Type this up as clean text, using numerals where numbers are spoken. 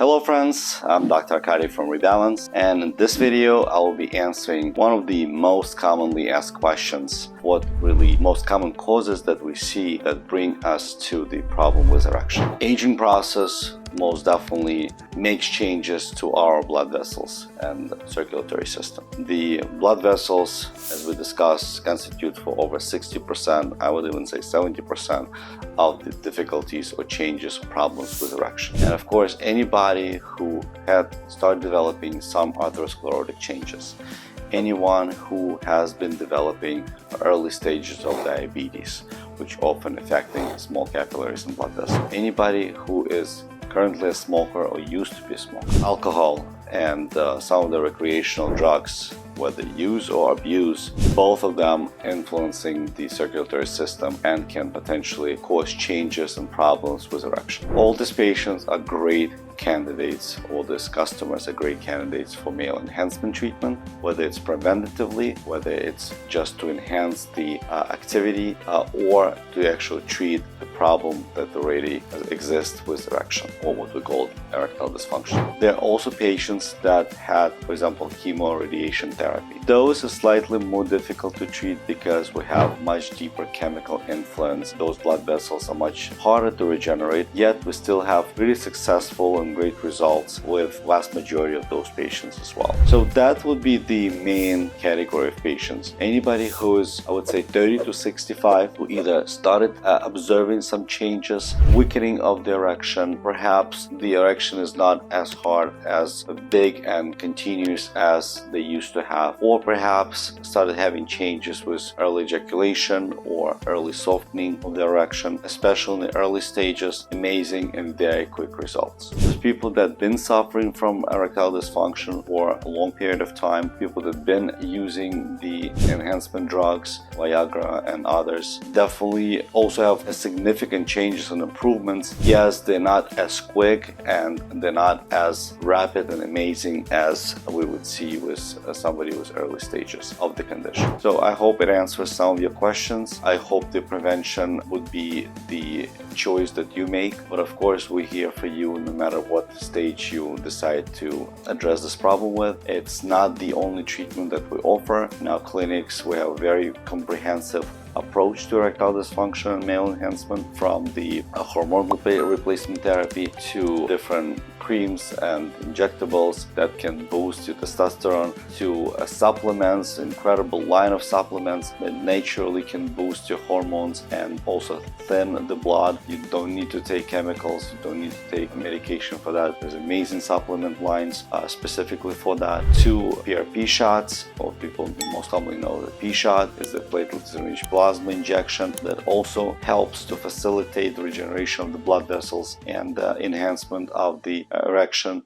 Hello friends, I'm Dr. Arkady from ReBalance, and in this video I will be answering one of the most commonly asked questions: what really most common causes that we see that bring us to the problem with erection. Aging process most definitely makes changes to our blood vessels and circulatory system. The blood vessels, as we discussed, constitute for over 60%, I would even say 70% of the difficulties or changes or problems with erection. And of course, anybody who had started developing some atherosclerotic changes, anyone who has been developing early stages of diabetes, which often affecting small capillaries and blood vessels, anybody who is currently a smoker or used to be a smoker, alcohol and some of the recreational drugs, whether use or abuse, both of them influencing the circulatory system and can potentially cause changes and problems with erection. All these patients are great candidates, all these customers are great candidates for male enhancement treatment, whether it's preventatively, whether it's just to enhance the activity or to actually treat the problem that already exists with erection, or what we call erectile dysfunction. There are also patients that had, for example, chemo radiation therapy. Those are slightly more difficult to treat because we have much deeper chemical influence. Those blood vessels are much harder to regenerate, yet we still have really successful and great results with vast majority of those patients as well. So that would be the main category of patients. Anybody who is, I would say, 30 to 65, who either started observing some changes, weakening of the erection, perhaps the erection is not as hard, as big and continuous as they used to have, or perhaps started having changes with early ejaculation or early softening of the erection, especially in the early stages, amazing and very quick results. There's people that have been suffering from erectile dysfunction for a long period of time, people that have been using the enhancement drugs, Viagra and others, definitely also have a significant changes and improvements. Yes, they're not as quick and they're not as rapid and amazing as we would see with somebody with early stages of the condition. So I hope it answers some of your questions. I hope the prevention would be the choice that you make, but of course we're here for you no matter what stage you decide to address this problem with. It's not the only treatment that we offer. In our clinics we have a very comprehensive approach to erectile dysfunction and male enhancement, from the hormone replacement therapy to different creams and injectables that can boost your testosterone, to supplements, incredible line of supplements that naturally can boost your hormones and also thin the blood. You don't need to take chemicals, you don't need to take medication for that. There's amazing supplement lines specifically for that, to PRP shots, or people most commonly know the P shot is the platelet-rich plasma injection that also helps to facilitate the regeneration of the blood vessels and enhancement of the erection.